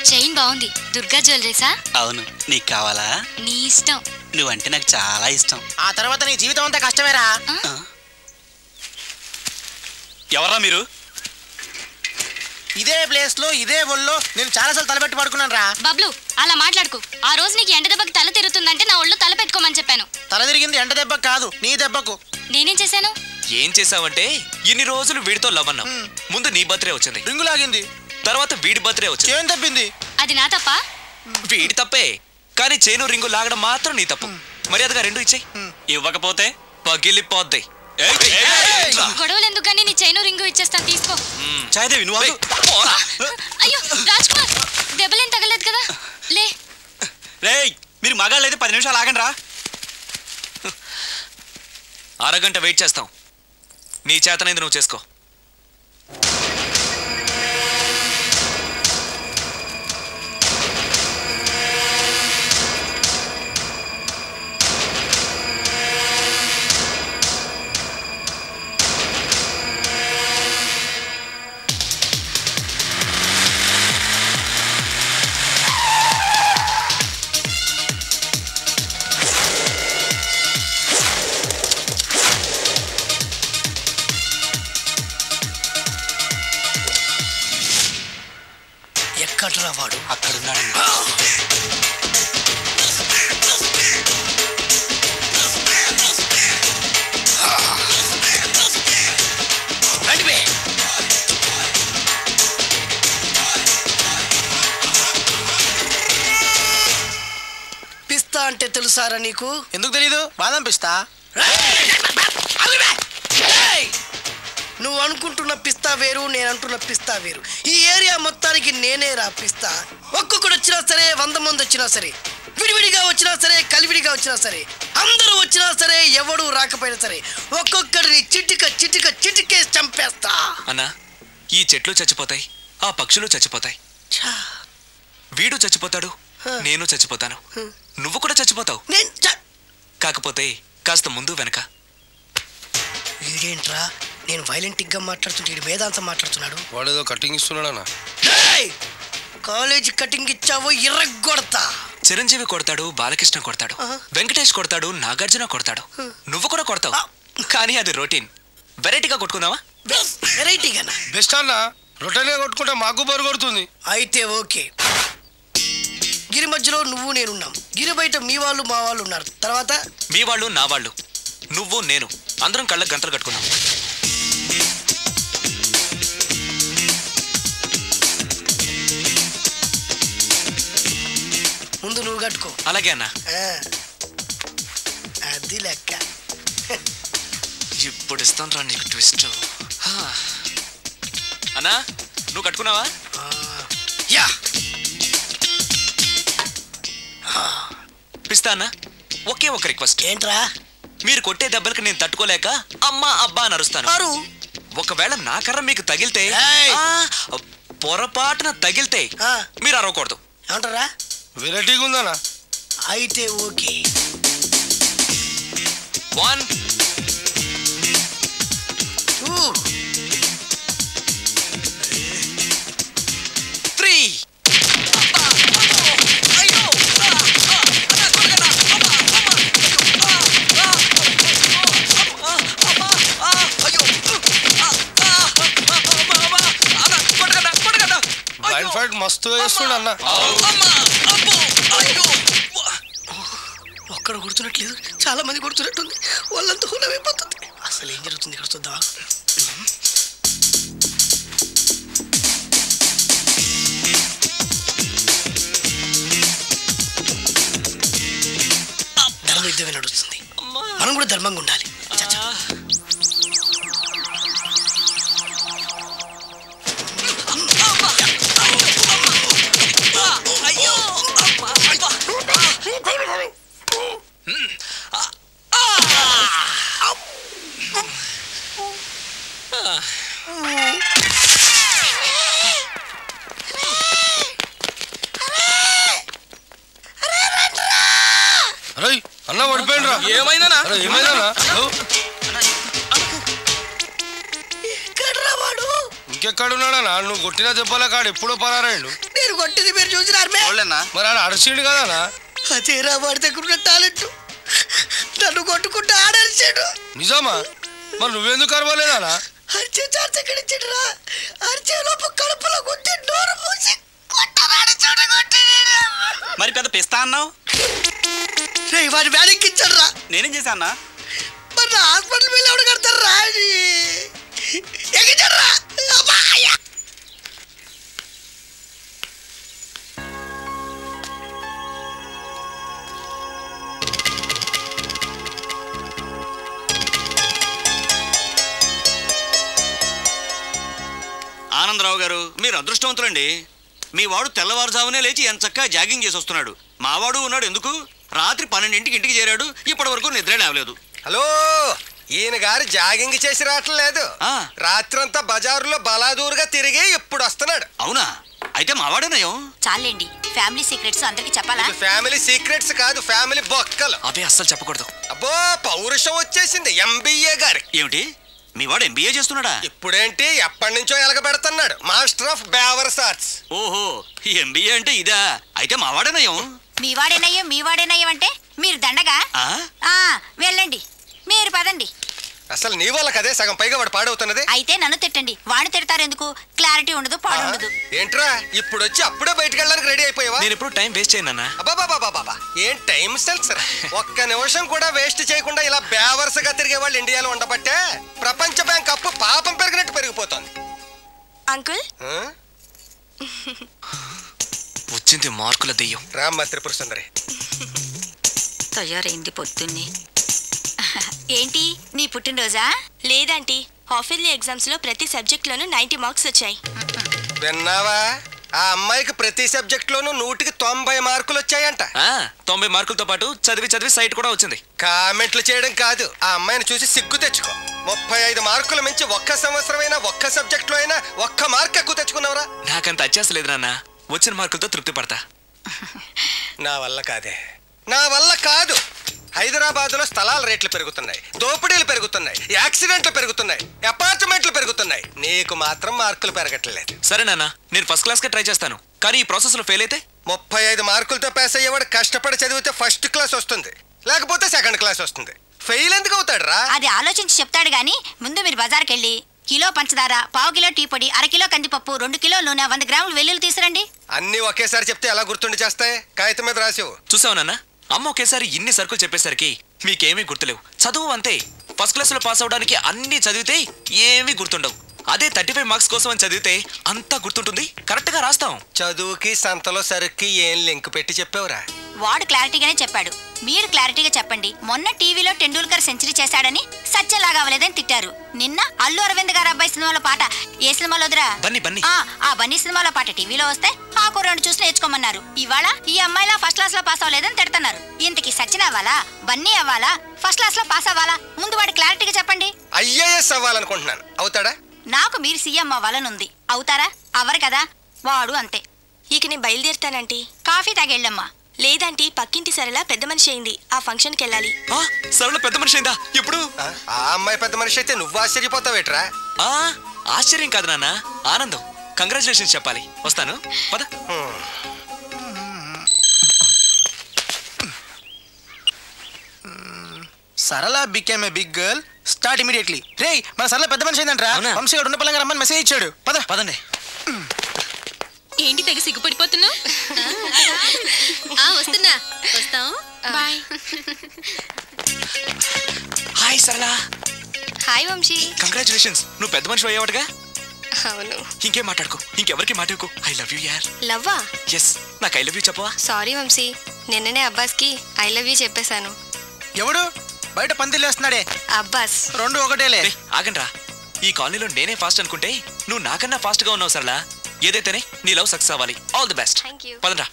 Chain బాగుంది. దుర్గా జ్యువెలరీసా? అవును. నీకు కావాలా? నీ ఇష్టం. నువ్వంటే నాకు చాలా ఇష్టం. ఆ తర్వాత నీ జీవితం అంతా కష్టమేరా. ఎవరా మీరు? ఇదే ప్లేస్ లో ఇదే ఒళ్ళో నేను చాలాసార్లు తలపెట్టి పడుకున్నాను రా. బబ్లు అలా మాట్లాడుకు. ఆ రోజు నీకు ఎండ దెబ్బకి తల తిరుగుతుందంటే నా ఒళ్ళు తల పెట్టుకోమని చెప్పాను. తల తిరిగింది ఎండ దెబ్బకు కాదు, నీ దెబ్బకు. నేనేం చేశాను? ఏం చేసావంటే ఇన్ని రోజులు వీడితో లవ్ అన్నాం. ముందు నీ బర్త్డే వచ్చింది, రింగు లాగింది. తర్వాత వీడి బర్త్డే వచ్చింది. చేను తప్పింది. అది నా తప్ప? వీడి తప్పే, కానీ చేను రింగు లాగడం మాత్రం నీ తప్పు. మర్యాదగా రెండు ఇచ్చేయి. ఇవ్వకపోతే పగిలిపోద్ది. గొడవలు ఎందుకు గానీ నీ చైను రింగు ఇచ్చేస్తాను, తీసుకో. చాయదేవి నువ్వు అయ్యో రాజ్ కుమార్, దెబ్బలేం తగలేదు కదా? లే రేయ్, మీరు మగాళ్ళు అయితే 10 నిమిషాలు ఆగండి రా. అరగంట వెయిట్ చేస్తాం. నీ చేతనైంది నువ్వు చేసుకో. ఎక్కడ్రా వాడు? అక్కడున్నాడు. పిస్తా అంటే తెలుసారా నీకు? ఎందుకు తెలీదు? బాదం పిస్తా. నువ్వు అనుకుంటున్న పిస్తా వేరు, నేను అంటున్న పిస్తా వేరు. ఈ ఏరియా మొత్తానికి నేనే రా పిస్తా. ఒక్కొక్కడు వచ్చినా సరే, 100 మంది వచ్చినా సరే, విడివిడిగా వచ్చినా సరే, కలివిడిగా వచ్చినా సరే, అందరూ వచ్చినా సరే, ఎవడు రాకపోయినా సరే, ఒక్కొక్కడిని చిటికేసి చంపేస్తా. అన్నా, ఈ చెట్లు చచ్చిపోతాయి, ఆ పక్షులు చచ్చిపోతాయి, వీడు చచ్చిపోతాడు, నేను చచ్చిపోతాను, నువ్వు కూడా చచ్చిపోతావు. కాకపోతే కాస్త ముందు వెనక. వీడేంట్రా నేను వైలెంటిక్ గా మాట్లాడుతుంటే వేదాంతం మాట్లాడుతున్నాడు. వాడేదో కటింగ్ ఇస్తున్నాడా? కాలేజీ కటింగ్ ఇచ్చావో ఇర్రగొడతా. చిరంజీవి కొడతాడు, బాలకృష్ణ కొడతాడు, వెంకటేష్ కొడతాడు, నాగార్జున కొడతాడు, నువ్వు కూడా కొడతావు. కానీ అది రొటీన్. వెరైటీగా కొట్టుకుందావా? వెరైటీగానా? బెస్ట్ అన్న. రొటీన్గా కొట్టుకుంటే మాకు బరు కొడుతుంది. అయితే ఓకే. గిరి మధ్యలో నువ్వు నేనున్నాం, గిరి బయట మీ వాళ్ళు మా వాళ్ళు ఉన్నారు. తర్వాత మీ వాళ్ళు నా వాళ్ళు, నువ్వు నేను, అందరం కళ్ళకు గంటలు కట్టుకున్నాం. ముందు నువ్వు కట్టుకో. అలాగే అన్నా. అది లెక్క. ఇప్పుడు ఇస్తాను రా నీకు ట్విస్ట్. అన్నా, నువ్వు కట్టుకున్నావా? యా. పిస్తా అన్నా, ఒకే ఒక రిక్వెస్ట్. ఏంట్రా? మీరు కొట్టే దెబ్బలకి నేను తట్టుకోలేక అమ్మా అబ్బా అని అరుస్తాను. ఒకవేళ నా కర్ర మీకు తగిలితే, పొరపాటున తగిలితే మీరు అరవకూడదు. ఏమంటారా? వెరైటీగా ఉందన్నా. అయితే ఓకే. 1 2 3. బ్లైండ్ ఫైట్ మస్తు వేస్తుండ అన్న. ఒక్కడ కొడుతున్నట్లేదు, చాలా మంది కొడుతున్నట్టుంది. వాళ్ళంతా హులమైపోతుంది. అసలు ఏం జరుగుతుంది ఇక్కడ చూద్దాం. ధర్మ యుద్ధమే నడుస్తుంది, మనం కూడా ధర్మంగా ఉండాలి. అరే అన్న పడిపోయిండ్రా. ఏమైందనా? ఏమైందన్నా? ఇంకెక్కడున్నాడనా నువ్వు కొట్టిన దెబ్బల కాడు ఎప్పుడో పరారాడు. నేను కొట్టింది మీరు చూసినారు మరి ఆడ అరిచిండు కదనా. అదేరా వాడి దగ్గర ఉన్న టాలెంట్. నన్ను కొట్టుకుంటూ ఆడరిచాడు. నిజమా? మరి నువ్వెందుకు అరవలేదానా? అరిచే ఛాన్స్ ఎక్కడిచ్చాడురా? అరిచే లోపు కడుపులో కొట్టి నోరు మూసి కొట్టరాడు చూడగొట్టి. మరి పెద్ద పిస్తా అన్నావు. వాడి వ్యానికి ఇచ్చాడురా. నేనేం చేశా అన్నా? మరి హాస్పిటల్ వెళ్ళి ఎవడు కడతారా? ఎగిచాడురా. ఆనందరావు గారు, మీరు అదృష్టవంతులండి. మీ వాడు తెల్లవారుజామునే లేచి ఎంచక్కా జాగింగ్ చేసి వస్తున్నాడు. మావాడు ఉన్నాడు ఎందుకు? రాత్రి 12ంటికి ఇంటికి చేరాడు. ఇప్పటి వరకు నిద్ర లేవలేదు. హలో, ఈయన గారు జాగింగ్ చేసి రావట్లేదు. రాత్రంతా బజారులో బలాదూరుగా తిరిగి ఇప్పుడు వస్తున్నాడు. అవునా? అయితే మావాడేనయం. చాలండి, ఫ్యామిలీ సీక్రెట్స్ అందరికి చెప్పాలా? ఫ్యామిలీ సీక్రెట్స్ కాదు, ఫ్యామిలీ బొక్కలు. అవే అస్సలు చెప్పకూడదు. అబ్బో, పౌరుషం వచ్చేసింది ఎంబీఏ గారి. ఏమిటి? మీ వాడు ఎంబీఏ చేస్తున్నాడా? ఇప్పుడేంటి, ఎప్పటి నుంచో ఎలగబెడుతున్నాడు. మాస్టర్ ఆఫ్ బేవర్స్ ఆర్ట్స్. ఓహో, ఎంబీఏ అంటే ఇదా? అయితే మావాడేనయం. మీవాడేనయ్యం అంటే మీరు దండగా. వెళ్ళండి, మీరు పదండి. అసలు నీ వల్ల కదే సగం పైగా వాడు పాడవుతున్నది. అయితే నన్ను తిట్టండి, వాడిని తిడతారు ఎందుకు? క్లారిటీ ఉండదు, పాడు ఉండదు. ఏంట్రా ఇప్పుడు వచ్చి అప్పుడే బయటకు వెళ్ళడానికి రెడీ అయిపోయావా? నేను ఎప్పుడు టైం వేస్ట్ చేయను. అబ్బాబాబాబాబా, ఏం టైం సెన్స్. ఒక్క నిమిషం కూడా వేస్ట్ చేయకుండా ఇలా బేవర్స్గా తిరిగే వాళ్ళు ఇండియాలో ఉండబట్టే ప్రపంచ బ్యాంక్ అప్పు పాపం పెరిగినట్టు పెరిగిపోతుంది. అంకుల్, వచ్చింది మార్కుల దెయ్యం. రామ్మ త్రిపుర సుందరి తయారైంది పొద్దున్నే. ఏంటి, నీ పుట్టినరోజా? లేదంటీ, హాఫ్ ఇయర్లీ ఎగ్జామ్స్ లో ప్రతి సబ్జెక్ట్ లోనూ 90 మార్క్స్ వచ్చాయి. విన్నావా? ఆ అమ్మాయికి ప్రతి సబ్జెక్ట్ లోనూ 100కి 90 మార్కులు వచ్చాయంట. 90 మార్కులతో పాటు చదివి సైట్ కూడా వచ్చింది. కామెంట్లు చేయడం కాదు, ఆ అమ్మాయిని చూసి సిగ్గు తెచ్చుకో. 35 మార్కులు మించి ఒక్క సంవత్సరమైనా ఒక్క సబ్జెక్ట్ లో అయినా ఒక్క మార్క్ ఎక్కువ తెచ్చుకున్నావురా? నాకంత అత్యాసలేదు నాన్న, వచ్చిన మార్కులతో తృప్తి పడతా. నా వల్ల కాదు. హైదరాబాద్ లో స్థలాల రేట్లు పెరుగుతున్నాయి, దోపిడీలు పెరుగుతున్నాయి, యాక్సిడెంట్లు పెరుగుతున్నాయి, అపార్ట్మెంట్లు పెరుగుతున్నాయి. నీకు మాత్రం మార్కులు పెరగట్లేదు. సరే నాన్న, నేను ఫస్ట్ క్లాస్ గా ట్రై చేస్తాను. కానీ ఈ ప్రాసెస్ లో ఫెయిల్ అయితే 35 మార్కులతో పాస్ అయ్యేవాడు కష్టపడి చదివితే ఫస్ట్ క్లాస్ వస్తుంది, లేకపోతే సెకండ్ క్లాస్ వస్తుంది. ఫెయిల్ ఎందుకు అవుతాడు రా? అది ఆలోచించి చెప్తాడు గాని ముందు మీరు బజార్కి వెళ్ళి కిలో పంచదార, పావు కిలో టీ పొడి, అరకిలో కందిపప్పు, 2 కిలోల నూనె, 100 గ్రాములు వెల్లుల్లి తీసురండి. అన్ని ఒకేసారి చెప్తే ఎలా గుర్తుండి చేస్తాయి? కాగితం మీద రాసివు. చూసావు నాన్న, అమ్మ ఒకేసారి ఇన్ని సరుకులు చెప్పేసరికి మీకేమీ గుర్తులేవు. చదువు అంతే, ఫస్ట్ క్లాస్ లో పాస్ అవడానికి అన్ని చదివితే ఏమీ గుర్తుండవు. అదే 35 మార్క్స్ కోసం అని చదివితే అంతా గుర్తుంటుంది, కరెక్ట్ గా రాస్తాం. చదువుకి సంతలో సరుక్కి ఏం లింక్ పెట్టి చెప్పావురా? వాడు క్లారిటీగానే చెప్పాడు, మీరు క్లారిటీగా చెప్పండి. మొన్న టీవీలో టెండూల్కర్ సెంచరీ చేశాడని సత్యలాగా అవ్వలేదని తిట్టారు. నిన్న అల్లు అరవింద్ గారు అబ్బాయి సినిమాలో పాట, ఏ సినిమాలో వదిరా? బన్నీ. ఆ బన్నీ సినిమాలో పాట టీవీలో వస్తే ఆ కుర్రాడు చూసి నేర్చుకోమన్నారు. ఇవాళ ఈ అమ్మాయిలా ఫస్ట్ క్లాస్ లో పాస్ అవ్వలేదని తిడతారు. ఇంతకి సచిన్ అవ్వాలా, బన్నీ అవ్వాలా, ఫస్ట్ క్లాస్ లో పాస్ అవ్వాలా? ముందు వాడు క్లారిటీగా చెప్పండి. ఐఏఎస్ అవ్వాలనుకుంటున్నాను, అవుతాడా? నాకు మీరు సీఎం అవ్వాలనుంది, అవుతారా? అవ్వరు కదా, వాడు అంతే. ఇక నేను బయలుదేరుతానంటీ. కాఫీ తాగెళ్ళమ్మా. లేదంటీ, పక్కింటి సరళ పెద్ద మనిషి అయింది, ఆ ఫంక్షన్ కి వెళ్ళాలి. సరళ పెద్ద మనిషి అయిందా? ఇప్పుడు ఆ అమ్మాయి పెద్ద మనిషి అయితే నువ్వు ఆశ్చర్యపోతావేట్రా? ఆశ్చర్యం కాదు నాన్న, ఆనందం. కంగ్రాచులేషన్స్ చెప్పాలి. వస్తాను, పద. Sarala became a big girl, start immediately. రే, మన సరళ పెద్ద మనిషి అయిందంట్రా. వంశీ గారు ఉన్న పలంగా రమ్మని మెసేజ్ ఇచ్చాడు. పదండి. ఏంటి తెగ సిగ్గుపడిపోతున్నావు? వస్తున్నా, వస్తాం. బాయ్. హాయ్ సరళ. హాయ్ వంశీ. కంగ్రాచులేషన్స్, నువ్వు పెద్ద మనిషి అయ్యావటగా. అవును. ఇంకేం మాట్లాడుకో, ఇంకెవరికి మాట్లాడుకో. ఐ లవ్ యూ యార్. లవ్వా? ఎస్, నాకు ఐ లవ్ యూ చెప్పవా? సారీ వంశీ, నిన్ననే అబ్బాస్కి ఐ లవ్ యూ చెప్పేశాను. ఎవడు బయట పందిలేస్తున్నాడే? అబ్బాస్. 2 ఒకటేలే. ఆగండ్రా, ఈ కాలనీలో నేనే ఫాస్ట్ అనుకుంటే నువ్వు నాకన్నా ఫాస్ట్ గా ఉన్నావు సరళ. ఏదైతేనే నీ లవ్ సక్సెస్ అవ్వాలి. All the best. Thank you. పదండ్రా.